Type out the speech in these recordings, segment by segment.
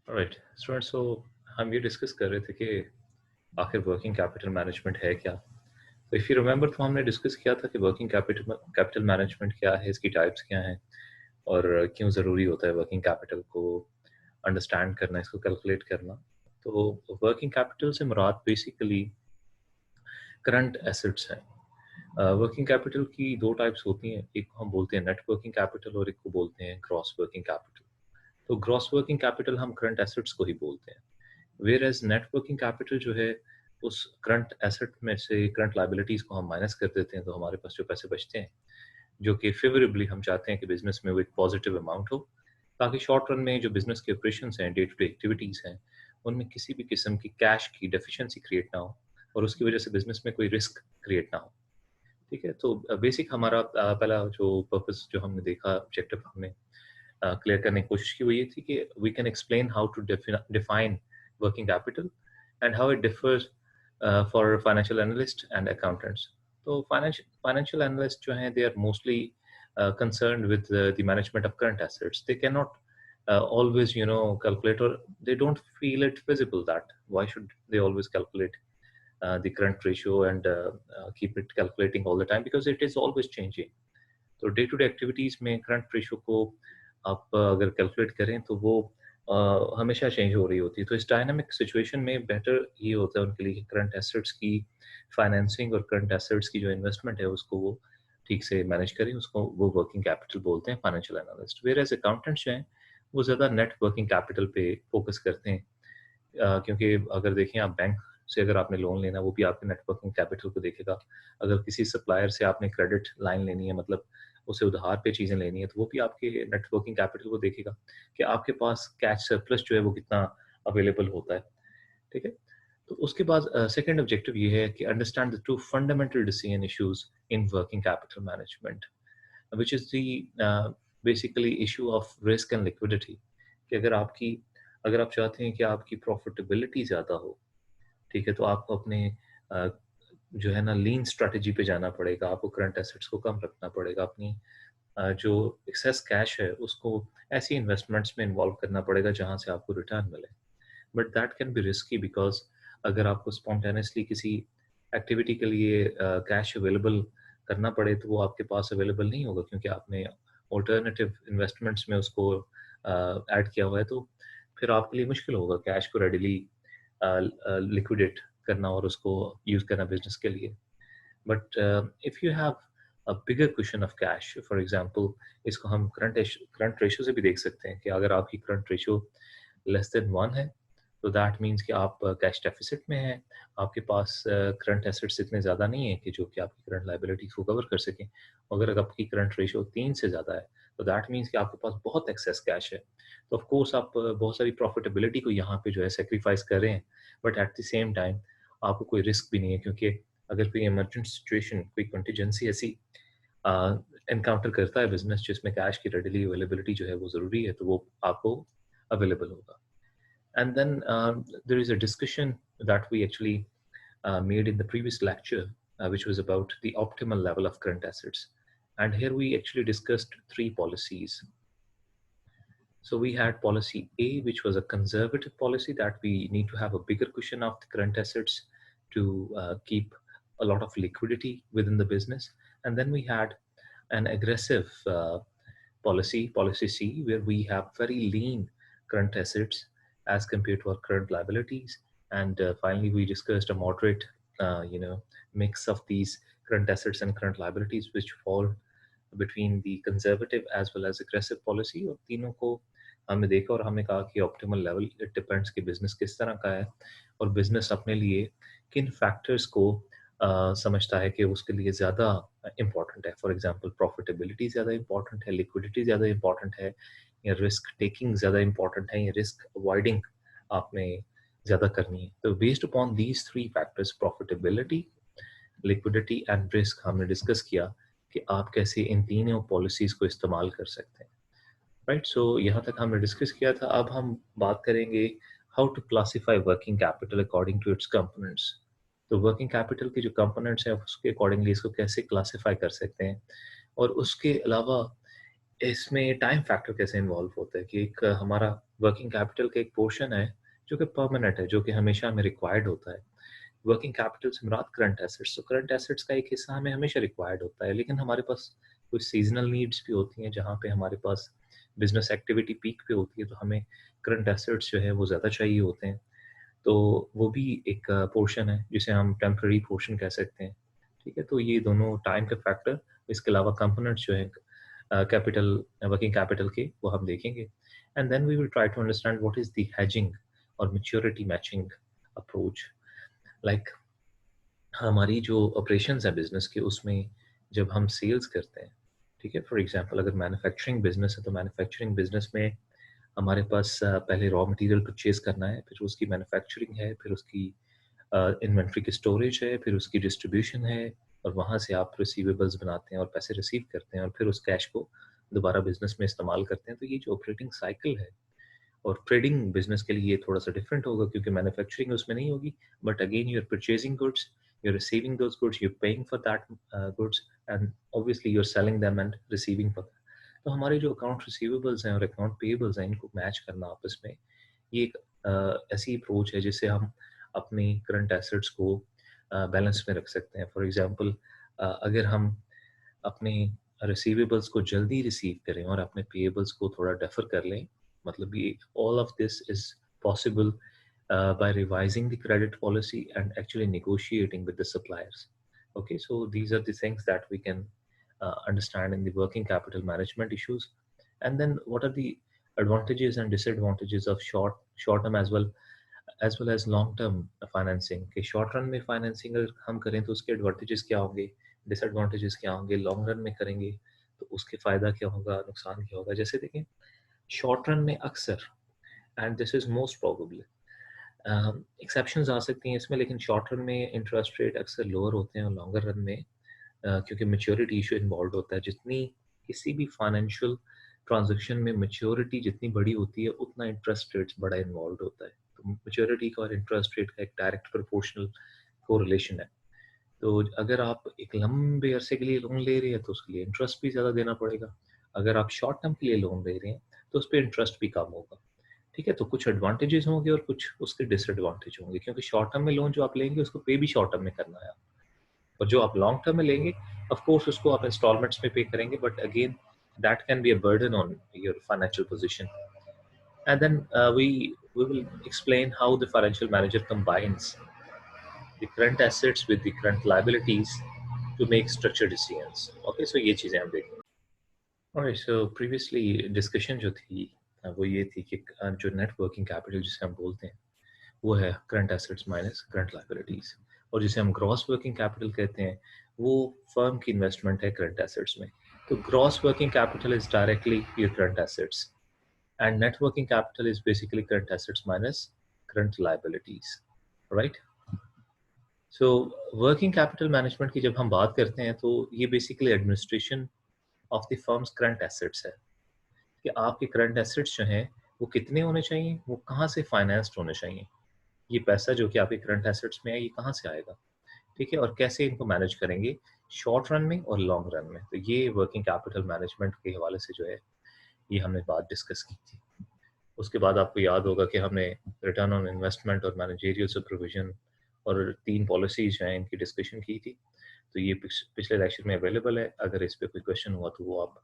Right student. सो हम ये discuss कर रहे थे कि आखिर वर्किंग कैपिटल मैनेजमेंट है क्या। तो इफ़ यू रिमेंबर तो हमने डिस्कस किया था कि वर्किंग कैपिटल कैपिटल मैनेजमेंट क्या है, इसकी टाइप्स क्या हैं और क्यों ज़रूरी होता है वर्किंग कैपिटल को अंडरस्टैंड करना, इसको कैलकुलेट करना। तो वर्किंग कैपिटल से मुराद बेसिकली करंट एसेट्स हैं। वर्किंग कैपिटल की दो टाइप्स होती हैं, एक को हम बोलते हैं नेट वर्किंग कैपिटल और एक को बोलते हैं ग्रॉस वर्किंग कैपिटल। तो ग्रॉस वर्किंग कैपिटल हम करंट एसेट्स को ही बोलते हैं, whereas net working capital जो है उस करंट एसेट में से करंट लाइबिलिटीज को हम माइनस कर देते हैं, तो हमारे पास जो पैसे बचते हैं जो कि फेवरेबली हम चाहते हैं कि बिजनेस में वो एक पॉजिटिव अमाउंट हो, ताकि शॉर्ट रन में जो बिजनेस के ऑपरेशन हैं, डे टू डे एक्टिविटीज़ हैं, उनमें किसी भी किस्म की कैश की डेफिशिएंसी क्रिएट ना हो और उसकी वजह से बिजनेस में कोई रिस्क क्रिएट ना हो। ठीक है, तो बेसिक हमारा पहला जो पर्पस जो हमने देखा, ऑब्जेक्टिव हमने क्लियर करने की कोशिश की, वो ये थी कि we can explain how to define working capital and how it differs for financial analyst and accountants. तो फाइनेंशियल एनालिस्ट जो हैं, they are mostly concerned with the management of current assets. They cannot always, calculate, or they don't feel it feasible that why should they always calculate the current ratio and keep it calculating all the time, because it is always changing. तो day to day activities में current ratio को आप अगर calculate करें तो वो हमेशा change हो रही होती है। तो इस डायनामिक सिचुएशन में बेटर ये होता है उनके लिए कि करंट एसेट्स की फाइनेंसिंग और करंट एसेट्स की जो इन्वेस्टमेंट है उसको वो ठीक से मैनेज करें, उसको वो वर्किंग कैपिटल बोलते हैं financial analyst. Whereas accountants जो हैं वो ज़्यादा नेट वर्किंग कैपिटल पे फोकस करते हैं, क्योंकि अगर देखें आप बैंक से अगर आपने लोन लेना, वो भी आपके नेट वर्किंग कैपिटल को देखेगा। अगर किसी सप्लायर से आपने क्रेडिट लाइन लेनी है, मतलब उसे उधार पे चीज़ें लेनी है, तो वो भी आपके नेट वर्किंग कैपिटल को देखेगा कि आपके पास कैश सरप्लस जो है वो कितना अवेलेबल होता है। ठीक है? तो उसके बाद सेकंड ऑब्जेक्टिव ये है कि understand the 2 fundamental decision issues in working capital management, which is the basically issue of risk and liquidity. कि अगर आप चाहते हैं कि आपकी प्रॉफिटेबिलिटी ज़्यादा हो, ठीक है, तो आपको अपने अ, जो है ना लीन स्ट्रैटेजी पे जाना पड़ेगा, आपको करंट एसेट्स को कम रखना पड़ेगा, अपनी जो एक्सेस कैश है उसको ऐसी इन्वेस्टमेंट्स में इन्वॉल्व करना पड़ेगा जहाँ से आपको रिटर्न मिले। But that can B risky, because अगर आपको स्पॉन्टेनियसली किसी एक्टिविटी के लिए कैश अवेलेबल करना पड़े, तो वो आपके पास अवेलेबल नहीं होगा, क्योंकि आपने अल्टरनेटिव इन्वेस्टमेंट्स में उसको ऐड किया हुआ है। तो फिर आपके लिए मुश्किल होगा कैश को रेडिली लिक्विडेट करना और उसको यूज़ करना बिज़नेस के लिए। But if you have a bigger cushion of cash, for example, इसको हम करंट रेशियो से भी देख सकते हैं कि अगर आपकी करंट रेशियो लेस देन 1 है, तो दैट मीन्स कि आप कैश डेफिसिट में हैं, आपके पास करंट एसेट्स इतने ज़्यादा नहीं है कि जो कि आपकी करंट लायबिलिटीज़ को कवर कर सकें। अगर आपकी करंट रेशियो 3 से ज़्यादा है, तो दैट मीन्स कि आपके पास बहुत एक्सेस कैश है। तो ऑफ कोर्स आप बहुत सारी प्रॉफिटेबिलिटी को यहाँ पे जो है सैक्रिफाइस कर रहे हैं, but at the same time आपको कोई रिस्क भी नहीं है, क्योंकि अगर कोई इमरजेंट सिचुएशन, कोई कंटीजेंसी ऐसी एनकाउंटर करता है बिज़नेस जिसमें कैश की रेडिली अवेलेबिलिटी जो है वो ज़रूरी है, तो वो आपको अवेलेबल होगा। And then there is a discussion that we actually made in the previous lecture, which was about the optimal level of current assets. And here we actually discussed three policies. So we had policy A, which was a conservative policy that we need to have a bigger cushion of the current assets to keep a lot of liquidity within the business. And then we had an aggressive policy C, where we have very lean current assets as compared to our current liabilities. And finally, we discussed a moderate, mix of these current assets and current liabilities, which fall between the conservative as well as aggressive policy। और तीनों को हमने देखा और हमने कहा कि optimal level it depends कि बिजनेस किस तरह का है और बिजनेस अपने लिए किन फैक्टर्स को समझता है कि उसके लिए ज़्यादा इम्पोर्टेंट है। फॉर एग्जांपल, प्रॉफिटेबिलिटी ज़्यादा इम्पोर्टेंट है, लिक्विडिटी ज़्यादा इम्पोर्टेंट है, या रिस्क टेकिंग ज़्यादा इम्पोर्टेंट है, या रिस्क अवॉइडिंग आपने ज़्यादा करनी है। तो based upon these three factors, profitability, liquidity and risk, हमने डिस्कस किया कि आप कैसे इन तीनों पॉलिसीज़ को इस्तेमाल कर सकते हैं। राइट, सो यहाँ तक हमने डिस्कस किया था। अब हम बात करेंगे how to classify working capital according to its components. तो वर्किंग कैपिटल के जो कंपोनेंट्स हैं उसके अकॉर्डिंगली इसको कैसे क्लासिफाई कर सकते हैं, और उसके अलावा इसमें टाइम फैक्टर कैसे इन्वॉल्व होता है कि एक हमारा वर्किंग कैपिटल का एक पोर्शन है जो कि परमानेंट है, जो कि हमेशा हमें रिक्वायर्ड होता है। वर्किंग कैपिटल से मुराद करंट एसेट्स, तो करंट एसेट्स का एक हिस्सा हमें हमेशा रिक्वायर्ड होता है, लेकिन हमारे पास कुछ सीजनल नीड्स भी होती हैं जहाँ पे हमारे पास बिजनेस एक्टिविटी पीक पे होती है, तो हमें करंट एसेट्स जो है वो ज़्यादा चाहिए होते हैं। तो वो भी एक पोर्शन है जिसे हम टेम्पररी पोर्शन कह सकते हैं। ठीक है, तो ये दोनों टाइम के फैक्टर, इसके अलावा कंपोनेंट्स जो है कैपिटल, वर्किंग कैपिटल के, वो हम देखेंगे। And then we will try to understand what is the hedging और मैच्योरिटी मैचिंग अप्रोच। लाइक हमारी जो ऑपरेशंस है बिजनेस के, उसमें जब हम सेल्स करते हैं, ठीक है, फॉर एग्जांपल अगर मैन्युफैक्चरिंग बिजनेस है तो मैन्युफैक्चरिंग बिजनेस में हमारे पास पहले रॉ मटेरियल परचेज करना है, फिर उसकी मैन्युफैक्चरिंग है, फिर उसकी इन्वेंट्री की स्टोरेज है, फिर उसकी डिस्ट्रीब्यूशन है, और वहाँ से आप रिसीवेबल्स बनाते हैं और पैसे रिसीव करते हैं और फिर उस कैश को दोबारा बिजनेस में इस्तेमाल करते हैं। तो ये जो ऑपरेटिंग साइकिल है, और ट्रेडिंग बिजनेस के लिए ये थोड़ा सा डिफरेंट होगा क्योंकि मैन्युफैक्चरिंग उसमें नहीं होगी, but again you are purchasing goods, you are receiving those goods, you are paying for that goods, and obviously you are selling them and receiving for that. तो हमारे जो अकाउंट रिसीवेबल्स हैं और अकाउंट पेएबल्स हैं, इनको match करना आपस में, ये एक ऐसी अप्रोच है जिससे हम अपनी करंट एसेट्स को बैलेंस में रख सकते हैं। फॉर एग्जांपल अगर हम अपने रिसीवेबल्स को जल्दी रिसीव करें और अपने पेएबल्स को थोड़ा डेफर कर लें, मतलब ये all of this is possible by revising the credit policy and actually negotiating with the suppliers. Okay, so these are the things that we can understand in the working capital management issues. And then what are the advantages and disadvantages of short term as well as long term financing? कि short run में financing अगर हम करें तो उसके advantages क्या होंगे, disadvantages क्या होंगे, long run में करेंगे तो उसके फायदा क्या होगा, नुकसान क्या होगा। जैसे देखें, शॉर्ट रन में अक्सर, and this is most probably, exceptions आ सकती हैं इसमें, लेकिन शॉर्ट रन में इंटरेस्ट रेट अक्सर लोअर होते हैं और लॉन्गर रन में क्योंकि मेच्योरिटी इशू इन्वॉल्व होता है, जितनी किसी भी फाइनेंशियल ट्रांजैक्शन में मेच्योरिटी जितनी बड़ी होती है उतना इंटरेस्ट रेट्स बड़ा इन्वॉल्व होता है। तो मेच्योरिटी का और इंटरेस्ट रेट का एक डायरेक्ट प्रोपोर्शनल कोरिलेशन है। तो अगर आप एक लंबे अरसे के लिए लोन ले रहे हैं तो उसके लिए इंटरेस्ट भी ज़्यादा देना पड़ेगा। अगर आप शॉर्ट टर्म के लिए लोन ले रहे हैं तो उस पे इंटरेस्ट भी कम होगा। ठीक है? तो कुछ एडवांटेजेस होंगे और कुछ उसके डिसएडवांटेज होंगे, क्योंकि शॉर्ट टर्म में लोन जो आप लेंगे उसको पे भी शॉर्ट टर्म में करना है, और जो आप लॉन्ग टर्म में लेंगे ऑफ कोर्स उसको आप इंस्टॉलमेंट्स में पे करेंगे, but again that can be a burden on your financial position. And then we will explain how the financial manager combines the current assets with the current liabilities to make structured decisions. Okay, so ये चीजें हम देखेंगे। Alright, so previously discussion जो थी वो ये थी कि जो नेट वर्किंग कैपिटल जिसे हम बोलते हैं वो है current assets minus current liabilities, और जिसे हम ग्रॉस वर्किंग कैपिटल कहते हैं वो फर्म की इन्वेस्टमेंट है करंट एसेट्स में। तो gross working capital is directly your current assets and net working capital is basically current assets minus current liabilities, right. So working capital management की जब हम बात करते हैं तो ये basically administration of the firms current assets है, कि आपके करंट एसेट्स जो हैं वो कितने होने चाहिए, वो कहाँ से फाइनेंस्ड होने चाहिए, ये पैसा जो कि आपके करंट एसेट्स में है ये कहाँ से आएगा, ठीक है, और कैसे इनको मैनेज करेंगे शॉर्ट रन में और लॉन्ग रन में। तो ये वर्किंग कैपिटल मैनेजमेंट के हवाले से जो है ये हमने बात डिस्कस की थी। उसके बाद आपको याद होगा कि हमने रिटर्न ऑन इन्वेस्टमेंट और मैनेजरियल सुपरविजन और 3 पॉलिसीज हैं इनकी डिस्कशन की थी। तो ये पिछले लेक्चर में अवेलेबल है, अगर इस पे कोई क्वेश्चन हुआ तो वो आप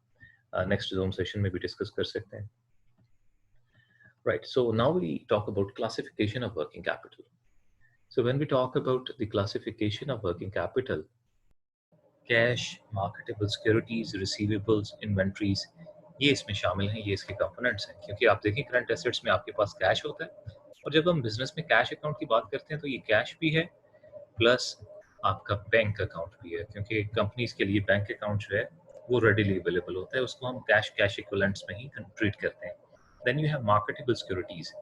नेक्स्ट जूम सेशन में भी डिस्कस कर सकते हैं। Right, so now we talk about classification of working capital. So when we talk about the classification of working capital, cash, marketable securities, receivables, inventories, ये इसमें शामिल हैं, ये इसके कंपोनेंट्स हैं। क्योंकि आप देखें करंट एसेट्स में आपके पास कैश होता है, और जब हम बिजनेस में कैश अकाउंट की बात करते हैं तो ये कैश भी है प्लस आपका बैंक अकाउंट भी है, क्योंकि कंपनीज के लिए बैंक अकाउंट जो है वो रेडिली अवेलेबल होता है, उसको हम कैश इक्विवेलेंट्स में ही ट्रीट करते हैं। Then you have marketable securities,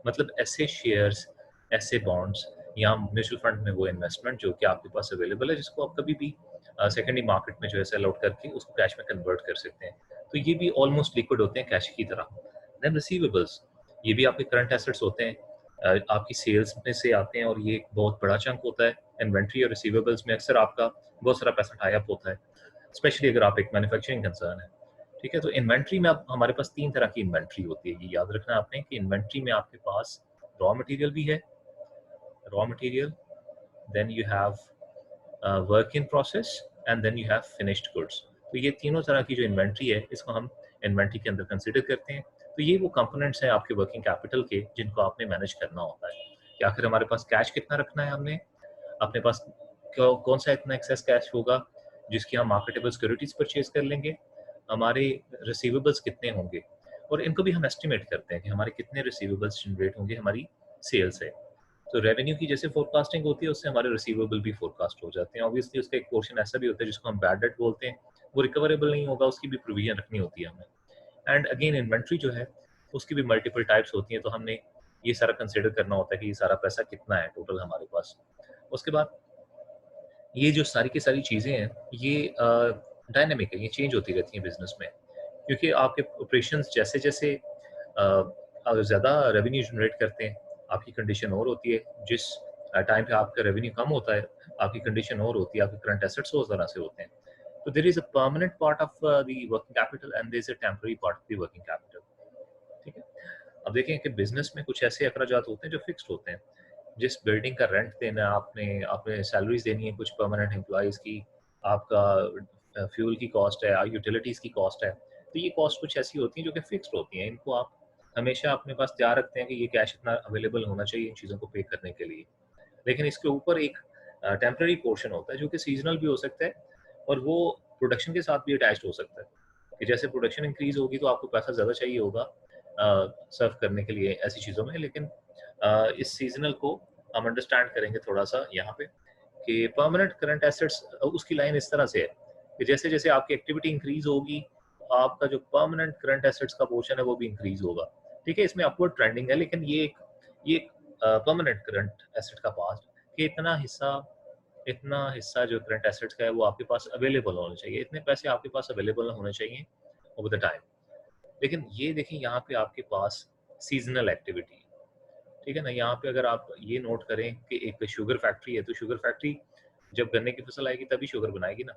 मतलब ऐसे शेयर्स, ऐसे बॉन्ड्स या म्यूचुअल फंड में वो इन्वेस्टमेंट जो कि आपके पास अवेलेबल है, जिसको आप कभी भी सेकेंडरी मार्केट में जो है सेल आउट करके उसको कैश में कन्वर्ट कर सकते हैं। तो ये भी ऑलमोस्ट लिक्विड होते हैं कैश की तरह। देन रिसीवेबल्स, ये भी आपके करंट एसेट्स होते हैं, आपकी सेल्स में से आते हैं, और ये एक बहुत बड़ा चंक होता है। इन्वेंट्री और रिसीवेबल्स में अक्सर आपका बहुत सारा पैसा टाई अप होता है, स्पेशली अगर आप एक मैन्युफैक्चरिंग कंसर्न है, ठीक है, तो इन्वेंट्री में अब हमारे पास 3 तरह की इन्वेंट्री होती है। ये याद रखना आपने कि इन्वेंट्री में आपके पास रॉ मटेरियल भी है, raw material, then you have work in process and then you have finished goods. तो ये तीनों तरह की जो इन्वेंट्री है, इसको हम इन्वेंट्री के अंदर कंसिडर करते हैं। तो ये वो कंपोनेंट्स हैं आपके वर्किंग कैपिटल के, जिनको आपने मैनेज करना होता है कि आखिर हमारे पास कैश कितना रखना है, हमने अपने पास कौन सा इतना एक्सेस कैश होगा जिसकी हम मार्केटेबल सिक्योरिटीज परचेज कर लेंगे, हमारे रिसीवेबल्स कितने होंगे, और इनको भी हम एस्टिमेट करते हैं कि हमारे कितने रिसीवेबल्स जनरेट होंगे हमारी सेल से। तो रेवेन्यू की जैसे फोरकास्टिंग होती है, उससे हमारे रिसीवेबल भी फोरकास्ट हो जाते हैं। ऑब्वियसली उसका एक पोर्शन ऐसा भी होता है जिसको हम बैड डेट बोलते हैं, वो रिकवरेबल नहीं होगा, उसकी भी प्रोविजन रखनी होती है हमें। एंड अगेन इन्वेंट्री जो है उसकी भी मल्टीपल टाइप्स होती हैं, तो हमने ये सारा कंसिडर करना होता है कि ये सारा पैसा कितना है टोटल हमारे पास। उसके बाद ये जो सारी की सारी चीज़ें हैं, ये डायनामिक है, ये चेंज होती रहती हैं बिजनेस में, क्योंकि आपके ऑपरेशंस जैसे जैसे ज़्यादा रेवेन्यू जनरेट करते हैं, आपकी कंडीशन और होती है। जिस टाइम पे आपका रेवेन्यू कम होता है, आपकी कंडीशन और होती है, आपके करंट एसेट्स उस तरह से होते हैं। तो there is a permanent part of the working capital and there is a temporary part of the working capital. ठीक है? अब देखें कि बिजनेस में कुछ ऐसे अखराजात होते हैं जो फिक्स्ड होते हैं। जिस बिल्डिंग का रेंट देना है आपने, आपने सैलरीज देनी है कुछ परमानेंट एम्प्लॉइज़ की, आपका फ्यूल की कॉस्ट है, यूटिलिटीज़ की कॉस्ट है। तो ये कॉस्ट कुछ ऐसी होती हैं जो कि फिक्स्ड होती हैं। इनको आप हमेशा अपने पास तैयार रखते हैं कि ये कैश इतना अवेलेबल होना चाहिए इन चीज़ों को पे करने के लिए। लेकिन इसके ऊपर एक टेम्परेरी पोर्शन होता है जो कि सीज़नल भी हो सकता है, और वो प्रोडक्शन के साथ भी अटैच्ड हो सकता है कि जैसे प्रोडक्शन इंक्रीज़ होगी तो आपको पैसा ज़्यादा चाहिए होगा सर्व करने के लिए ऐसी चीज़ों में। लेकिन इस सीज़नल को हम अंडरस्टैंड करेंगे थोड़ा-सा यहाँ पे कि परमानेंट करंट एसेट्स उसकी लाइन इस तरह से है कि जैसे-जैसे आपकी एक्टिविटी इंक्रीज़ होगी, आपका जो परमानेंट करंट एसेट्स का पोर्शन है वो भी इंक्रीज़ होगा। ठीक है? इसमें अपवर्ड ट्रेंडिंग है, लेकिन ये एक परमानेंट करंट एसेट का पार्ट कि इतना हिस्सा जो करंट एसेट्स का है वो आपके पास अवेलेबल होना चाहिए, इतने पैसे आपके पास अवेलेबल होने चाहिए ओवर द टाइम। लेकिन ये देखिए यहाँ पे आपके पास सीज़नल एक्टिविटी, ठीक है ना? यहाँ पे अगर आप ये नोट करें कि एक शुगर फैक्ट्री है, तो शुगर फैक्ट्री जब गन्ने की फसल आएगी तभी शुगर बनाएगी ना।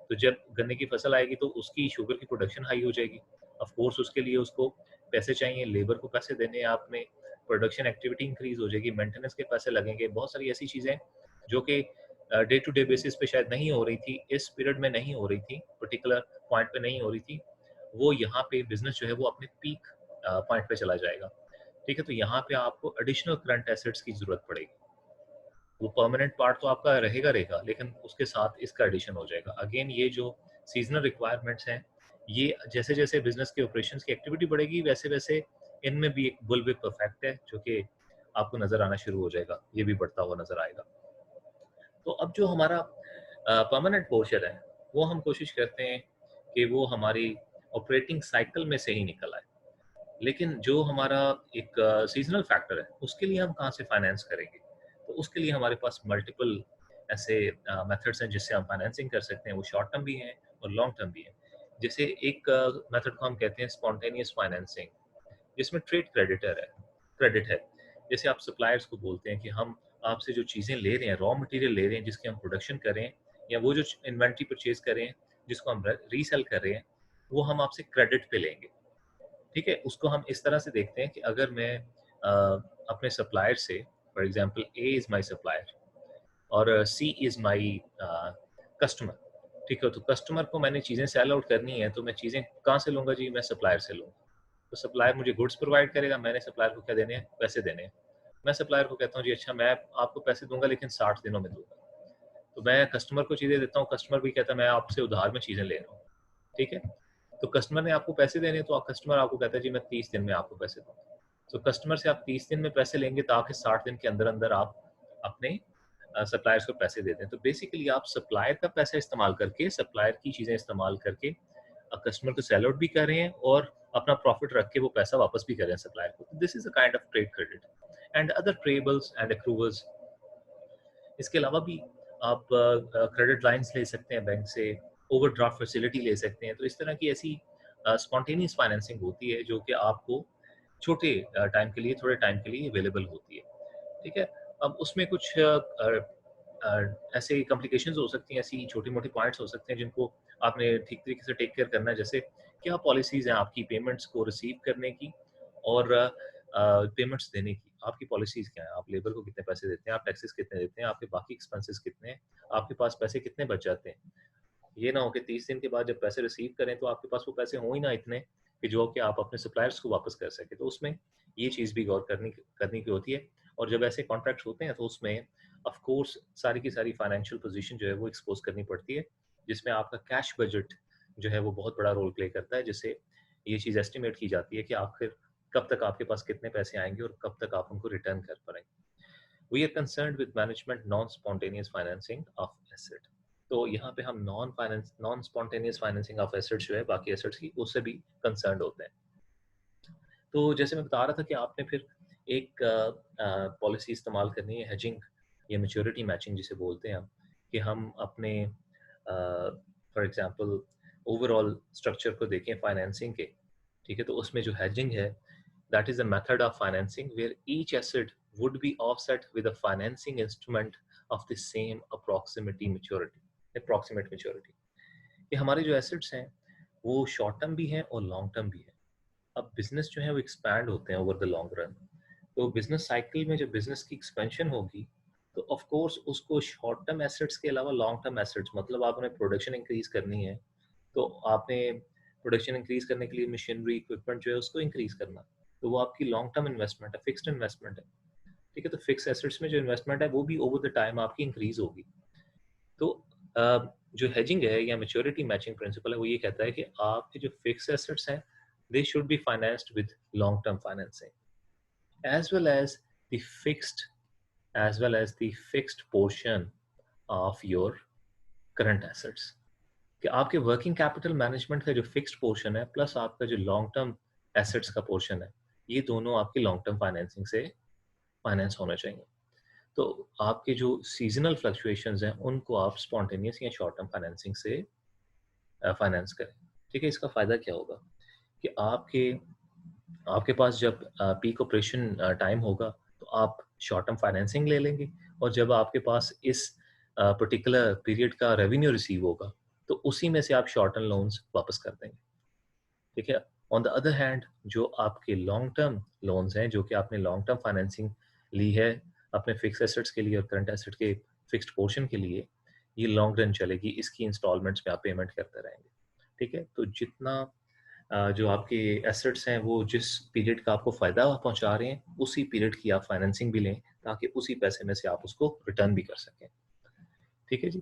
तो जब गन्ने की फसल आएगी तो उसकी शुगर की प्रोडक्शन हाई हो जाएगी। ऑफ कोर्स उसके लिए उसको पैसे चाहिए, लेबर को पैसे देने हैं आपने, प्रोडक्शन एक्टिविटी इंक्रीज़ हो जाएगी, मेंटेनेंस के पैसे लगेंगे। बहुत सारी ऐसी चीज़ें जो कि डे टू डे बेसिस पे शायद नहीं हो रही थी, इस पीरियड में नहीं हो रही थी, पर्टिकुलर पॉइंट पे नहीं हो रही थी। वो यहाँ पे बिज़नेस जो है वो अपने पीक पॉइंट पे चला जाएगा। ठीक है? तो यहाँ पे आपको एडिशनल करंट एसेट्स की ज़रूरत पड़ेगी। वो परमानेंट पार्ट तो आपका रहेगा, लेकिन उसके साथ इसका एडिशन हो जाएगा। अगेन ये जो सीज़नल रिक्वायरमेंट्स हैं, ये जैसे-जैसे बिज़नेस के ऑपरेशंस की एक्टिविटी बढ़ेगी, वैसे-वैसे इनमें भी एक बुलविप इफेक्ट है, जो कि आपको नज़र आना शुरू हो जाएगा। ये भी बढ़ता हुआ नज़र आएगा। तो अब जो हमारा परमानेंट पोर्शन है, वो हम कोशिश करते हैं कि वो हमारी ऑपरेटिंग साइकिल में से ही निकल आए। लेकिन जो हमारा एक सीज़नल फैक्टर है, उसके लिए हम कहाँ से फाइनेंस करेंगे? तो उसके लिए हमारे पास मल्टीपल ऐसे मेथड्स हैं जिससे हम फाइनेंसिंग कर सकते हैं। वो शॉर्ट टर्म भी हैं और लॉन्ग टर्म भी हैं। जैसे एक मेथड को हम कहते हैं स्पॉन्टेनियस फाइनेंसिंग, जिसमें ट्रेड क्रेडिट है। जैसे आप सप्लायर्स को बोलते हैं कि हम आपसे जो चीज़ें ले रहे हैं, रॉ मटेरियल ले रहे हैं जिसकी हम प्रोडक्शन कर रहे हैं, या वो जो इन्वेंट्री परचेज़ कर रहे हैं, जिसको हम रीसेल कर रहे हैं, वो हम आपसे क्रेडिट पे लेंगे। ठीक है? उसको हम इस तरह से देखते हैं कि अगर मैं अपने सप्लायर से, for example A is my supplier और सी इज़ माय कस्टमर, ठीक है? तो कस्टमर को मैंने चीज़ें सेल आउट करनी है, तो मैं चीज़ें कहाँ से लूँगा जी? मैं सप्लायर से लूँगा। तो सप्लायर मुझे गुड्स प्रोवाइड करेगा, मैंने सप्लायर को क्या देने हैं? पैसे देने हैं। मैं सप्लायर को कहता हूँ जी अच्छा मैं आपको पैसे दूँगा लेकिन 60 दिनों में दूँगा। तो मैं कस्टमर को चीज़ें देता हूँ, कस्टमर भी कहता है मैं आपसे उधार में चीज़ें ले रहा हूँ। ठीक है? तो कस्टमर ने आपको पैसे देने हैं, तो कस्टमर आपको कहता है जी मैं 30 दिन में आपको पैसे दूँगा। तो कस्टमर से आप 30 दिन में पैसे लेंगे ताकि 60 दिन के अंदर-अंदर आप अपने सप्लायर्स को पैसे दे दें। तो बेसिकली आप सप्लायर का पैसा इस्तेमाल करके, सप्लायर की चीज़ें इस्तेमाल करके कस्टमर को सेल आउट भी कर रहे हैं और अपना प्रॉफिट रख के वो पैसा वापस भी कर रहे हैं सप्लायर को। This is a kind of trade credit and other payables and accruals. इसके अलावा भी आप क्रेडिट लाइन्स ले सकते हैं बैंक से, ओवरड्राफ्ट फैसिलिटी ले सकते हैं। तो इस तरह की ऐसी स्पॉन्टेनियस फाइनेंसिंग होती है जो कि आपको छोटे टाइम के लिए, थोड़े टाइम के लिए अवेलेबल होती है। ठीक है? अब उसमें कुछ ऐसे कॉम्प्लिकेशंस हो सकती हैं, ऐसी छोटी-मोटी पॉइंट्स हो सकते हैं जिनको आपने ठीक तरीके से टेक केयर करना है। जैसे क्या पॉलिसीज हैं आपकी पेमेंट्स को रिसीव करने की और पेमेंट्स देने की? आपकी पॉलिसीज क्या है? आप लेबर को कितने पैसे देते हैं, आप टैक्सेस कितने देते हैं, आपके बाकी एक्सपेंसेस कितने हैं, आपके पास पैसे कितने बच जाते हैं? ये ना हो कि 30 दिन के बाद जब पैसे रिसीव करें तो आपके पास वो पैसे हों ही ना इतने कि जो कि आप अपने सप्लायर्स को वापस कर सकें। तो उसमें ये चीज़ भी गौर करनी की होती है। और जब ऐसे कॉन्ट्रैक्ट्स होते हैं तो उसमें ऑफ कोर्स सारी की सारी फाइनेंशियल पोजीशन जो है वो एक्सपोज़ करनी पड़ती है, जिसमें आपका कैश बजट जो है वो बहुत बड़ा रोल प्ले करता है, जिससे ये चीज़ एस्टिमेट की जाती है कि आखिर कब तक आपके पास कितने पैसे आएँगे और कब तक आप उनको रिटर्न कर पाएँगे। We are concerned with management non spontaneous financing of asset. तो यहाँ पे हम non spontaneous financing of assets जो है बाकी एसेट्स की, उससे भी कंसर्न्ड होते हैं। तो जैसे मैं बता रहा था कि आपने फिर एक पॉलिसी इस्तेमाल करनी है, हेजिंग या मैच्योरिटी मैचिंग जिसे बोलते हैं हम, कि हम अपने फॉर एग्जांपल ओवरऑल स्ट्रक्चर को देखें फाइनेंसिंग के, ठीक है? तो उसमें जो हेजिंग है, that is a method of financing where each asset would be offset with a financing instrument of the same approximate maturity। ये हमारे जो एसेट्स हैं वो शॉर्ट टर्म भी हैं और लॉन्ग टर्म भी है। अब बिजनेस जो है वो एक्सपैंड होते हैं ओवर द लॉन्ग रन। तो बिजनेस साइकिल में जब बिजनेस की एक्सपेंशन होगी तो ऑफ कोर्स उसको शॉर्ट टर्म एसेट्स के अलावा लॉन्ग टर्म एसेट्स, मतलब आपने प्रोडक्शन इंक्रीज करनी है तो आपने प्रोडक्शन इंक्रीज करने के लिए मशीनरी इक्विपमेंट जो है उसको इंक्रीज करना, तो वो आपकी लॉन्ग टर्म इन्वेस्टमेंट है, फिक्स्ड इन्वेस्टमेंट है। ठीक है, तो फिक्स एसेट्स में जो इन्वेस्टमेंट है वो भी ओवर द टाइम आपकी इंक्रीज होगी। तो जो हेजिंग है या मैच्योरिटी मैचिंग प्रिंसिपल है वो ये कहता है कि आपके जो फिक्स एसेट्स हैं they should be financed with long term financing as well as the fixed portion of your current assets। कि आपके वर्किंग कैपिटल मैनेजमेंट का जो फिक्स्ड पोर्शन है प्लस आपका जो लॉन्ग टर्म एसेट्स का पोर्शन है, ये दोनों आपकी लॉन्ग टर्म फाइनेंसिंग से फाइनेंस होना चाहिए। तो आपके जो सीजनल फ्लक्चुएशंस हैं उनको आप स्पॉन्टेनियस या शॉर्ट टर्म फाइनेंसिंग से फाइनेंस करें। ठीक है, इसका फ़ायदा क्या होगा कि आपके आपके पास जब पीक ऑपरेशन टाइम होगा तो आप शॉर्ट टर्म फाइनेंसिंग ले लेंगे, और जब आपके पास इस पर्टिकुलर पीरियड का रेवेन्यू रिसीव होगा तो उसी में से आप शॉर्ट टर्म लोन्स वापस कर देंगे। ठीक है, ऑन द अदर हैंड जो आपके लॉन्ग टर्म लोन्स हैं जो कि आपने लॉन्ग टर्म फाइनेंसिंग ली है अपने फिक्स एसेट्स के लिए और करंट एसेट के फिक्स्ड पोर्शन के लिए, ये लॉन्ग रन चलेगी, इसकी इंस्टॉलमेंट्स में आप पेमेंट करते रहेंगे। ठीक है, तो जितना जो आपके एसेट्स हैं वो जिस पीरियड का आपको फ़ायदा पहुंचा रहे हैं उसी पीरियड की आप फाइनेंसिंग भी लें ताकि उसी पैसे में से आप उसको रिटर्न भी कर सकें। ठीक है जी।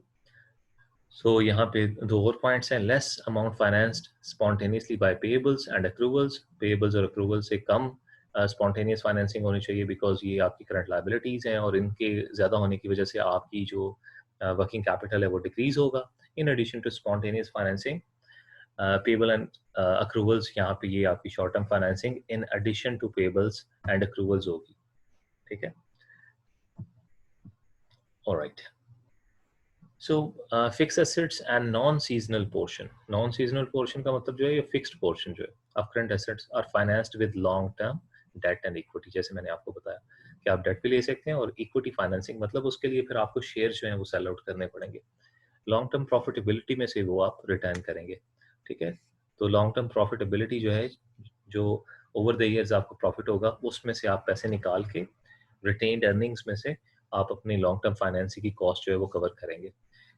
सो यहाँ पे दो और पॉइंट्स हैं, less amount financed spontaneously by payables and accruals. Payables और अक्रूवल्स से कम स्पॉन्टेनियस फाइनेंसिंग होनी चाहिए बिकॉज ये आपकी करंट लाइबिलिटीज़ हैं और इनके ज़्यादा होने की वजह से आपकी जो वर्किंग कैपिटल है वो डिक्रीज होगा। In addition to spontaneous financing payable and accruals, यहाँ पे ये आपकी short term financing in addition to payables and accruals होगी। ठीक है, alright. So fix assets and non seasonal portion. Non seasonal portion का मतलब जो है ये फिक्स्ड पोर्शन जो है of current assets are financed with long term debt and equity. जैसे मैंने आपको बताया कि आप डेट भी ले सकते हैं और इक्विटी फाइनेंसिंग, मतलब उसके लिए फिर आपको शेयर जो है वो सेल आउट करने पड़ेंगे। लॉन्ग टर्म प्रॉफिटेबिलिटी में से वो आप रिटर्न करेंगे। ठीक है, तो लॉन्ग टर्म प्रॉफिटेबिलिटी जो है, जो ओवर द ईयर्स आपको प्रॉफिट होगा उसमें से आप पैसे निकाल के रिटेन्ड अर्निंग्स में से आप अपनी लॉन्ग टर्म फाइनेंसिंग की कॉस्ट जो है वो कवर करेंगे।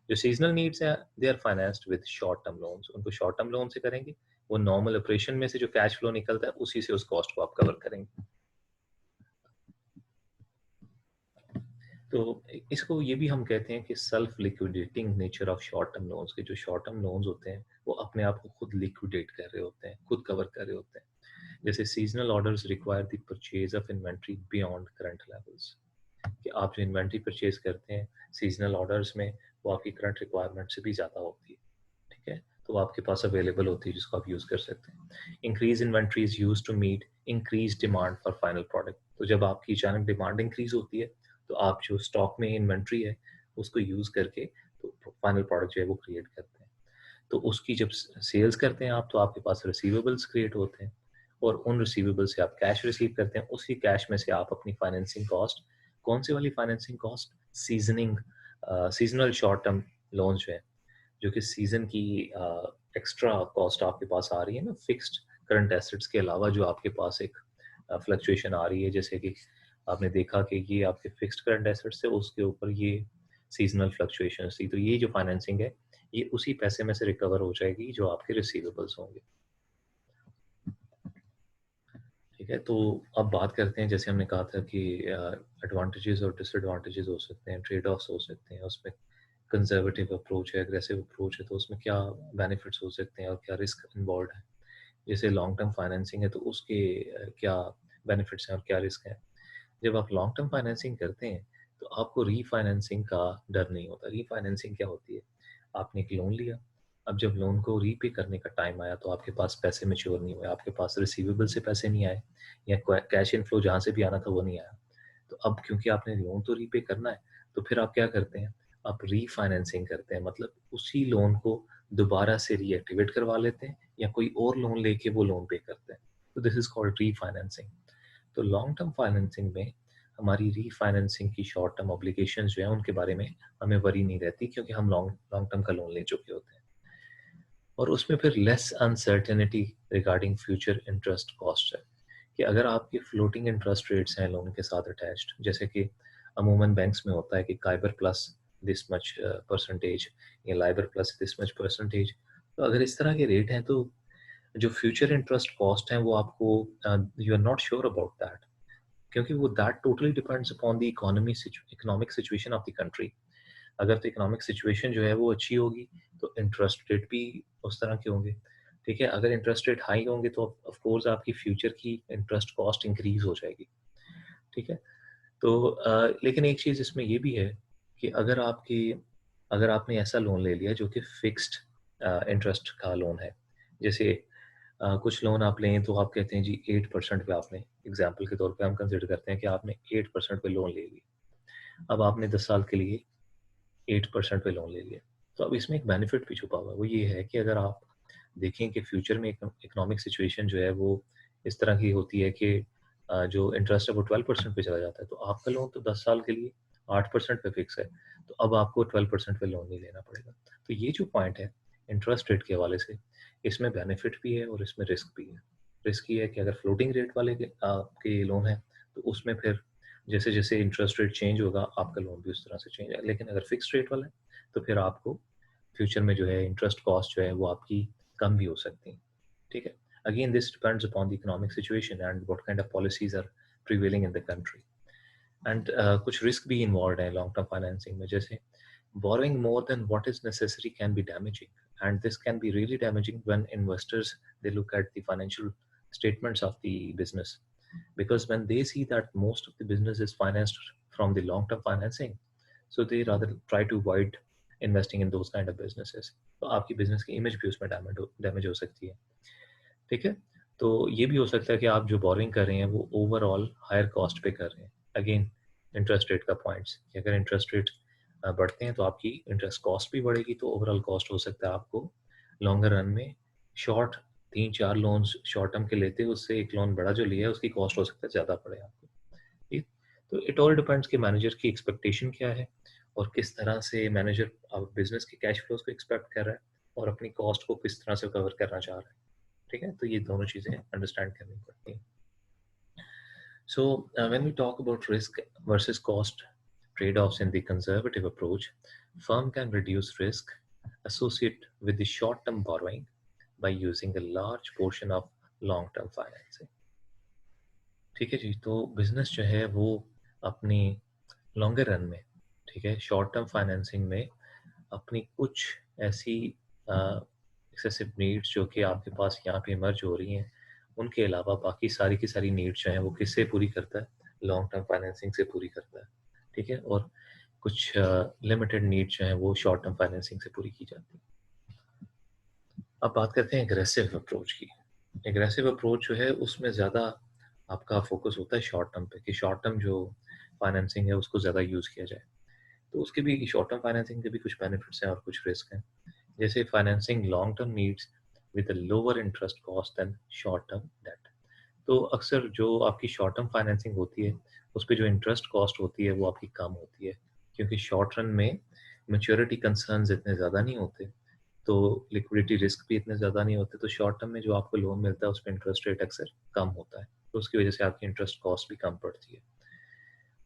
जो सीजनल नीड्स हैं they are financed with short term loans, उनको शॉर्ट टर्म लोन से करेंगे। वो नॉर्मल ऑपरेशन में से जो कैश फ्लो निकलता है उसी से उस कॉस्ट को आप कवर करेंगे। तो इसको ये भी हम कहते हैं कि self liquidating nature of short term loans के। जो शॉर्ट टर्म लोन्स होते हैं वो अपने आप को खुद लिक्विडेट कर रहे होते हैं, खुद कवर कर रहे होते हैं। जैसे seasonal orders require the purchase of inventory beyond current levels, कि आप जो इन्वेंट्री परचेज करते हैं सीजनल ऑर्डर्स में वो आपकी करंट रिक्वायरमेंट से भी ज़्यादा होती है। ठीक है, तो वो आपके पास अवेलेबल होती है जिसको आप यूज़ कर सकते हैं। Increase inventory is use to meet increase demand for final product. तो जब आपकी अचानक डिमांड इंक्रीज होती है तो आप जो स्टॉक में इन्वेंट्री है उसको यूज़ करके तो फाइनल प्रोडक्ट जो है वो क्रिएट करते हैं। तो उसकी जब सेल्स करते हैं आप तो आपके पास रिसीवेबल्स क्रिएट होते हैं और उन रिसीवेबल से आप कैश रिसीव करते हैं। उसी कैश में से आप अपनी फाइनेंसिंग कॉस्ट, कौन सी वाली financing cost, seasoning seasonal short term loans जो है जो कि सीजन की एक्स्ट्रा कॉस्ट आपके पास आ रही है ना फिक्स्ड करंट एसेट्स के अलावा, जो आपके पास एक फ्लक्चुएशन आ रही है, जैसे कि आपने देखा कि ये आपके फिक्स्ड करंट एसेट्स है, उसके ऊपर ये सीजनल फ्लक्चुएशन थी, तो ये जो फाइनेंसिंग है ये उसी पैसे में से रिकवर हो जाएगी जो आपके रिसीवेबल्स होंगे। ठीक है, तो अब बात करते हैं, जैसे हमने कहा था कि एडवांटेजेस और डिसएडवांटेजेस हो सकते हैं, ट्रेड ऑफ्स हो सकते हैं, उसमें कंजर्वेटिव अप्रोच है, एग्रेसिव अप्रोच है, तो उसमें क्या बेनिफिट्स हो सकते हैं और क्या रिस्क इन्वॉल्व है। जैसे लॉन्ग टर्म फाइनेंसिंग है तो उसके क्या बेनिफिट्स हैं और क्या रिस्क है। जब आप लॉन्ग टर्म फाइनेंसिंग करते हैं तो आपको रीफाइनेंसिंग का डर नहीं होता। रीफाइनेंसिंग क्या होती है, आपने एक लोन लिया, अब जब लोन को रीपे करने का टाइम आया तो आपके पास पैसे मैच्योर नहीं हुए, आपके पास रिसीवेबल से पैसे नहीं आए, या कैश इनफ्लो जहाँ से भी आना था वो नहीं आया। तो अब क्योंकि आपने लोन तो रीपे करना है, तो फिर आप क्या करते हैं, आप रीफाइनेंसिंग करते हैं, मतलब उसी लोन को दोबारा से रीएक्टिवेट करवा लेते हैं या कोई और लोन लेके वो लोन पे करते हैं। तो दिस इज कॉल्ड रीफाइनेंसिंग। तो लॉन्ग टर्म फाइनेंसिंग में हमारी रीफाइनेंसिंग की शॉर्ट टर्म ऑब्लिगेशंस जो है उनके बारे में हमें वरी नहीं रहती, क्योंकि हम लॉन्ग लॉन्ग टर्म का लोन ले चुके होते हैं। और उसमें फिर less uncertainty regarding future interest cost है, कि अगर आपके फ्लोटिंग इंटरेस्ट रेट्स हैं लोन के साथ अटैच्ड, जैसे कि अमूमन बैंक्स में होता है कि KIBOR plus this much percentage या LIBOR plus this much percentage, तो अगर इस तरह के रेट हैं तो जो फ्यूचर इंटरेस्ट कॉस्ट है वो आपको, you are not sure about that, क्योंकि वो that totally depends upon the economic situation of the country. अगर तो इकोनॉमिक सिचुएशन जो है वो अच्छी होगी तो इंटरेस्ट रेट भी उस तरह के होंगे। ठीक है, अगर इंटरेस्ट रेट हाई होंगे तो ऑफ कोर्स आपकी फ्यूचर की इंटरेस्ट कॉस्ट इंक्रीज हो जाएगी। ठीक है, तो लेकिन एक चीज़ इसमें ये भी है कि अगर आपने ऐसा लोन ले लिया जो कि फिक्स्ड इंटरेस्ट का लोन है, जैसे कुछ लोन आप लें तो आप कहते हैं जी 8% पे, आपने एग्जाम्पल के तौर पे हम कंसिडर करते हैं कि आपने 8% पे लोन ले लिया, अब आपने 10 साल के लिए 8% पे लोन ले लिया। तो अब इसमें एक बेनिफिट भी छुपा हुआ है, वो ये है कि अगर आप देखें कि फ्यूचर में इकोनॉमिक सिचुएशन जो है वो इस तरह की होती है कि जो इंटरेस्ट है वो 12% पे चला जाता है, तो आपका लोन तो 10 साल के लिए 8% पे फिक्स है, तो अब आपको 12% पे लोन नहीं लेना पड़ेगा। तो ये जो पॉइंट है इंटरेस्ट रेट के हवाले से, इसमें बेनिफिट भी है और इसमें रिस्क भी है। रिस्क ये है कि अगर फ्लोटिंग रेट वाले आपके लोन है तो उसमें फिर जैसे जैसे इंटरेस्ट रेट चेंज होगा आपका लोन भी उस तरह से चेंज है, लेकिन अगर फिक्स रेट वाला है तो फिर आपको फ्यूचर में जो है इंटरेस्ट कॉस्ट जो है वो आपकी कम भी हो सकती है। ठीक है, again this depends upon the economic situation and what kind of policies are prevailing in the country. And कुछ रिस्क भी इन्वॉल्व है लॉन्ग टर्म फाइनेंसिंग में, जैसे borrowing more than what is necessary can be damaging, and this can be really damaging when investors they look at the financial statements of the business, because when they see that most of the business is financed from the long term financing, so they rather try to avoid investing in those kind of businesses। तो आपकी business की image भी उसमें damage हो सकती है। ठीक है, तो ये भी हो सकता है कि आप जो बोरिंग कर रहे हैं वो ओवरऑल हायर कॉस्ट पे कर रहे हैं। अगेन इंटरेस्ट रेट का पॉइंट्स, कि अगर इंटरेस्ट रेट बढ़ते हैं तो आपकी इंटरेस्ट कॉस्ट भी बढ़ेगी, तो ओवरऑल कॉस्ट हो सकता है आपको लॉन्गर रन में शॉर्ट 3-4 लोन्स शॉर्ट टर्म के लेते हैं, उससे एक लोन बड़ा जो लिया है उसकी कॉस्ट हो सकता है ज़्यादा पड़े आपको। ठीक, तो इट ऑल डिपेंड्स कि मैनेजर की एक्सपेक्टेशन क्या है और किस तरह से मैनेजर बिजनेस के कैश फ्लोज को एक्सपेक्ट कर रहा है और अपनी कॉस्ट को किस तरह से कवर करना चाह रहा है। ठीक है, तो ये दोनों चीज़ें अंडरस्टैंड करनी पड़ती हैं। So, when we talk about risk versus cost trade-offs in the conservative approach, firm can reduce risk associated with the short-term borrowing by using a large portion of long-term financing। ठीक है जी, तो business जो है वो अपनी longer run में, ठीक है, शॉर्ट टर्म फाइनेंसिंग में अपनी कुछ ऐसी एक्सेसिव नीड्स जो कि आपके पास यहाँ पे इमर्ज हो रही हैं, उनके अलावा बाकी सारी की सारी नीड्स जो हैं वो किससे पूरी करता है, लॉन्ग टर्म फाइनेंसिंग से पूरी करता है। ठीक है, और कुछ लिमिटेड नीड्स जो हैं वो शॉर्ट टर्म फाइनेंसिंग से पूरी की जाती है। अब बात करते हैं एग्रेसिव अप्रोच की। एग्रेसिव अप्रोच जो है उसमें ज़्यादा आपका फोकस होता है शॉर्ट टर्म पे, कि शॉर्ट टर्म जो फाइनेंसिंग है उसको ज़्यादा यूज़ किया जाए। तो उसके भी शॉर्ट टर्म फाइनेंसिंग के भी कुछ बेनिफिट्स हैं और कुछ रिस्क हैं। जैसे financing long term needs with a lower interest cost than short term debt. तो अक्सर जो आपकी शॉर्ट टर्म फाइनेंसिंग होती है उस पे जो इंटरेस्ट कॉस्ट होती है वो आपकी कम होती है, क्योंकि शॉर्ट रन में मैच्योरिटी कंसर्न्स इतने ज़्यादा नहीं होते, तो लिक्विडिटी रिस्क भी इतने ज़्यादा नहीं होते, तो शॉर्ट टर्म में जो आपको लोन मिलता है उस पर इंटरेस्ट रेट अक्सर कम होता है, तो उसकी वजह से आपकी इंटरेस्ट कॉस्ट भी कम पड़ती है।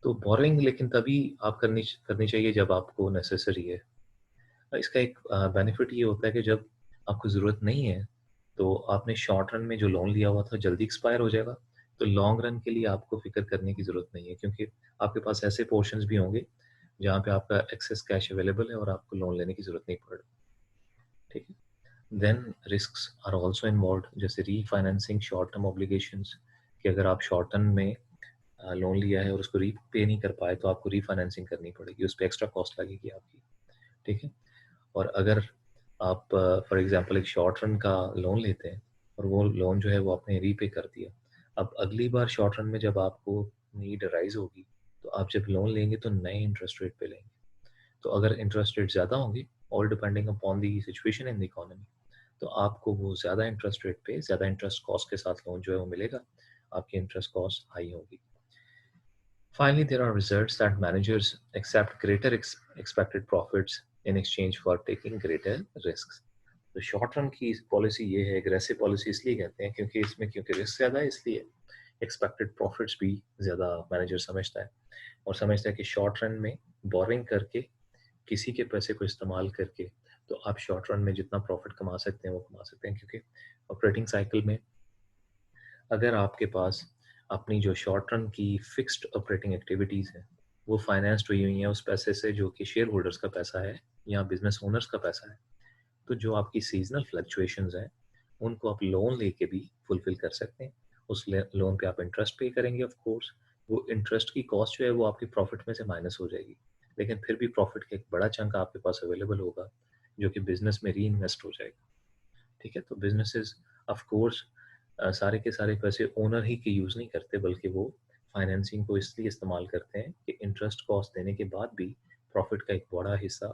तो बोरोइंग लेकिन तभी आप करनी करनी चाहिए जब आपको नेसेसरी है। इसका एक बेनिफिट ये होता है कि जब आपको ज़रूरत नहीं है, तो आपने शॉर्ट रन में जो लोन लिया हुआ था जल्दी एक्सपायर हो जाएगा, तो लॉन्ग रन के लिए आपको फ़िक्र करने की ज़रूरत नहीं है, क्योंकि आपके पास ऐसे पोर्शंस भी होंगे जहाँ पे आपका एक्सेस कैश अवेलेबल है और आपको लोन लेने की ज़रूरत नहीं पड़ रही, ठीक है? Then risks are also involved, जैसे रीफाइनेंसिंग शॉर्ट टर्म ऑब्लिगेशंस, कि अगर आप शॉर्ट टर्म में लोन लिया है और उसको रीपे नहीं कर पाए तो आपको रीफाइनेंसिंग करनी पड़ेगी, उस पे एक्स्ट्रा कॉस्ट लगेगी आपकी, ठीक है? और अगर आप फॉर एग्जांपल एक शॉर्ट रन का लोन लेते हैं और वो लोन जो है वो आपने रीपे कर दिया, अब अगली बार शॉर्ट रन में जब आपको नीड राइज होगी, तो आप जब लोन लेंगे तो नए इंटरेस्ट रेट पे लेंगे। तो अगर इंटरेस्ट रेट ज़्यादा होंगे, all depending upon the situation in the economy, तो आपको वो ज़्यादा इंटरेस्ट रेट पे ज़्यादा इंटरेस्ट कॉस्ट के साथ लोन जो है वो मिलेगा, आपकी इंटरेस्ट कॉस्ट हाई होगी। Finally, there are results that managers accept greater expected profits in exchange for taking greater risks. तो शॉर्ट रन की पॉलिसी ये है, एग्रेसिव पॉलिसी इसलिए कहते हैं क्योंकि रिस्क ज़्यादा है, इसलिए एक्सपेक्टेड प्रॉफिट्स भी ज़्यादा मैनेजर समझता है, और समझता है कि शॉर्ट रन में बोरिंग करके किसी के पैसे को इस्तेमाल करके तो आप शॉर्ट रन में जितना प्रॉफिट कमा सकते हैं वो कमा सकते हैं, क्योंकि ऑपरेटिंग साइकिल में अगर आपके पास अपनी जो शॉर्ट टर्म की फिक्स्ड ऑपरेटिंग एक्टिविटीज़ हैं, वो फाइनेंस्ड हुई हुई हैं उस पैसे से जो कि शेयर होल्डर्स का पैसा है या बिजनेस ओनर्स का पैसा है, तो जो आपकी सीजनल फ्लक्चुएशंस हैं, उनको आप लोन लेके भी फुलफिल कर सकते हैं। उस लोन पे आप इंटरेस्ट पे करेंगे ऑफ कोर्स, वो इंटरेस्ट की कॉस्ट जो है वो आपकी प्रॉफिट में से माइनस हो जाएगी, लेकिन फिर भी प्रॉफिट का एक बड़ा चंक आपके पास अवेलेबल होगा जो कि बिजनेस में री इन्वेस्ट हो जाएगा, ठीक है? तो बिजनेसेस ऑफ कोर्स सारे के सारे पैसे ओनर ही के यूज़ नहीं करते, बल्कि वो फाइनेंसिंग को इसलिए इस्तेमाल करते हैं कि इंटरेस्ट कॉस्ट देने के बाद भी प्रॉफिट का एक बड़ा हिस्सा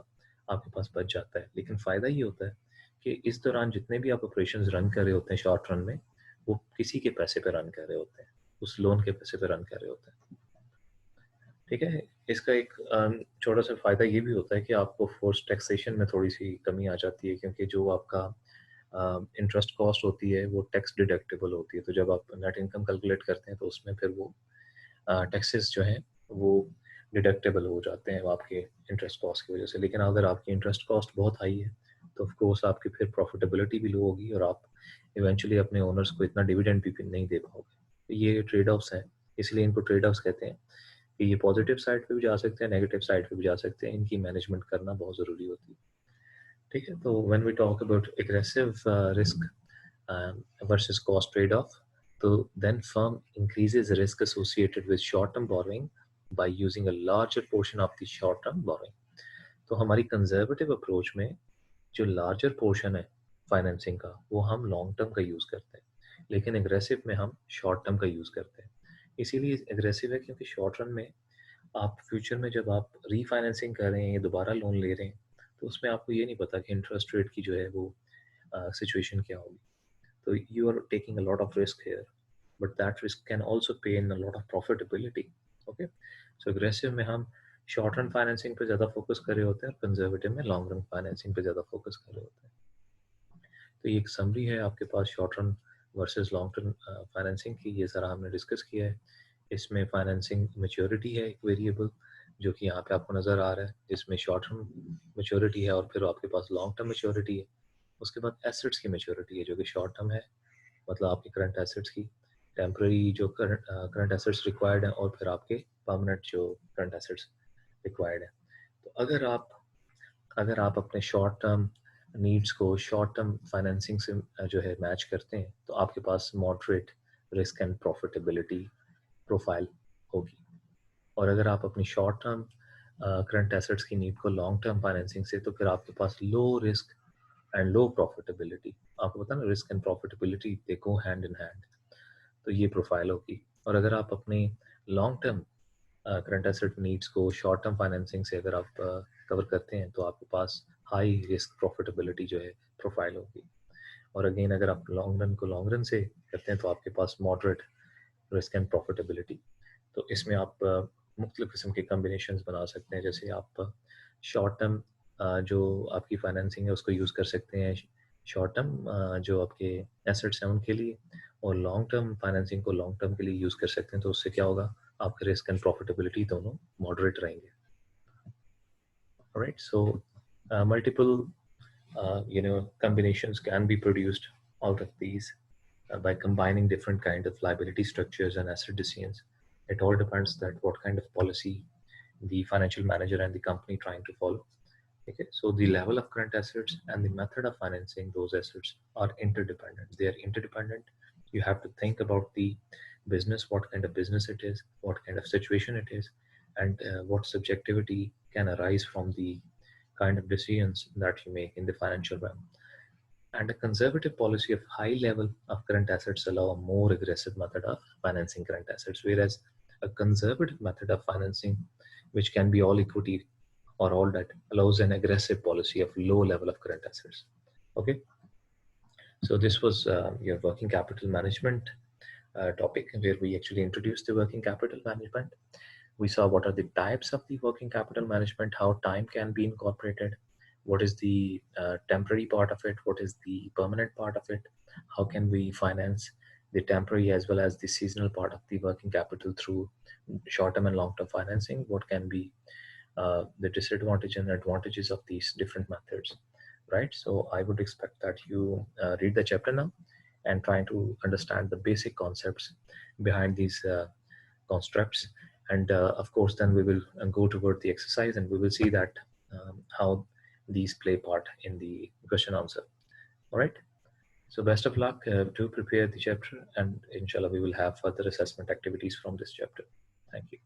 आपके पास बच जाता है। लेकिन फ़ायदा ये होता है कि इस दौरान जितने भी आप ऑपरेशंस रन कर रहे होते हैं शॉर्ट रन में, वो किसी के पैसे पे रन कर रहे होते हैं, उस लोन के पैसे पे रन कर रहे होते हैं, ठीक है? इसका एक छोटा-सा फ़ायदा ये भी होता है कि आपको फोर्स्ड टैक्सेशन में थोड़ी-सी कमी आ जाती है, क्योंकि जो आपका इंटरेस्ट कॉस्ट होती है वो टैक्स डिडक्टेबल होती है, तो जब आप नेट इनकम कैलकुलेट करते हैं तो उसमें फिर वो टैक्सेस जो हैं वो डिडक्टेबल हो जाते हैं वो आपके इंटरेस्ट कॉस्ट की वजह से। लेकिन अगर आपकी इंटरेस्ट कॉस्ट बहुत हाई है तो ऑफ कोर्स आपकी फिर प्रॉफिटेबिलिटी भी लो होगी और आप इवेंचुअली अपने ओनर्स को इतना डिविडेंड भी नहीं दे पाओगे। तो ये ट्रेड ऑफ्स हैं, इसलिए इनको ट्रेड ऑफ्स कहते हैं कि ये पॉजिटिव साइड पे भी जा सकते हैं, नेगेटिव साइड पे भी जा सकते हैं, इनकी मैनेजमेंट करना बहुत ज़रूरी होती है, ठीक है? तो when we talk about aggressive risk versus cost trade-off. So then firm increases risk associated with short-term borrowing by using a larger portion of the short-term borrowing. तो हमारी कंजर्वेटिव अप्रोच में जो लार्जर पोर्शन है financing का वो हम long term का use करते हैं, लेकिन एग्रेसिव में हम शॉर्ट टर्म का यूज़ करते हैं। इसीलिए एग्रेसिव है क्योंकि शॉर्ट रन में आप फ्यूचर में जब आप रीफाइनेंसिंग कर रहे हैं या दोबारा लोन ले रहे हैं, तो उसमें आपको ये नहीं पता कि इंटरेस्ट रेट की जो है वो सिचुएशन क्या होगी। So you are taking a lot of risk here, but that risk can also pay in a lot of profitability. Okay, so aggressive में हम शॉर्ट रन फाइनेंसिंग पे ज़्यादा फोकस कर रहे होते हैं और कंजर्वेटिव में लॉन्ग रन फाइनेंसिंग पे ज़्यादा फोकस कर रहे होते हैं। तो ये एक समरी है आपके पास short run versus long term financing की, ये सारा हमने डिस्कस किया है। इसमें फाइनेंसिंग मैच्योरिटी है एक वेरिएबल जो कि यहाँ पे आपको नज़र आ रहा है, जिसमें शॉर्ट टर्म मैच्योरिटी है और फिर आपके पास लॉन्ग टर्म मैच्योरिटी है। उसके बाद एसेट्स की मैच्योरिटी है जो कि शॉर्ट टर्म है, मतलब आपके करंट एसेट्स की, टेम्पररी जो करंट एसेट्स रिक्वायर्ड हैं और फिर आपके परमानेंट जो करंट एसेट्स रिक्वायर्ड हैं। तो अगर आप अपने शॉर्ट टर्म नीड्स को शॉर्ट टर्म फाइनेंसिंग से जो है मैच करते हैं तो आपके पास moderate risk and profitability profile होगी। और अगर आप अपनी शॉर्ट टर्म करंट एसेट्स की नीड को लॉन्ग टर्म फाइनेंसिंग से, तो फिर आपके पास low risk and low profitability, आपको पता ना risk and profitability they go hand in hand, तो ये प्रोफाइल होगी। और अगर आप अपने long term current asset needs को शॉर्ट टर्म फाइनेंसिंग से अगर आप कवर करते हैं तो आपके पास हाई रिस्क प्रॉफिटेबिलिटी जो है प्रोफाइल होगी। और अगेन अगर आप लॉन्ग रन को लॉन्ग रन से करते हैं तो आपके पास मॉडरेट रिस्क एंड प्रॉफिटेबिलिटी। तो इसमें आप मुख्तलिफ किस्म के कम्बिनेशन बना सकते हैं, जैसे आप शॉर्ट टर्म जो आपकी फाइनेंसिंग है उसको यूज़ कर सकते हैं शॉर्ट टर्म जो आपके एसेट्स हैं उनके लिए, और लॉन्ग टर्म फाइनेंसिंग को लॉन्ग टर्म के लिए यूज़ कर सकते हैं। तो उससे क्या होगा, आपके रिस्क एंड प्रॉफिटेबिलिटी दोनों मॉडरेट रहेंगे। Right, so multiple combinations can be produced out of these by combining different kind of liability structures and asset decisions. It all depends that what kind of policy the financial manager and the company trying to follow. Okay, so the level of current assets and the method of financing those assets are interdependent. They are interdependent. You have to think about the business, what kind of business it is, what kind of situation it is, and what subjectivity can arise from the kind of decisions that you make in the financial realm. And a conservative policy of high level of current assets allow a more aggressive method of financing current assets, whereas a conservative method of financing, which can be all equity or all debt, allows an aggressive policy of low level of current assets. Okay, so this was your working capital management topic, where we actually introduced the working capital management. We saw what are the types of the working capital management, how time can be incorporated, what is the temporary part of it, what is the permanent part of it, how can we finance the temporary as well as the seasonal part of the working capital through short-term and long-term financing, what can be the disadvantages and advantages of these different methods, right? So I would expect that you read the chapter now and try to understand the basic concepts behind these constructs. And of course, then we will go toward the exercise and we will see that how these play part in the question answer. All right. So best of luck to prepare the chapter, and inshallah we will have further assessment activities from this chapter. Thank you.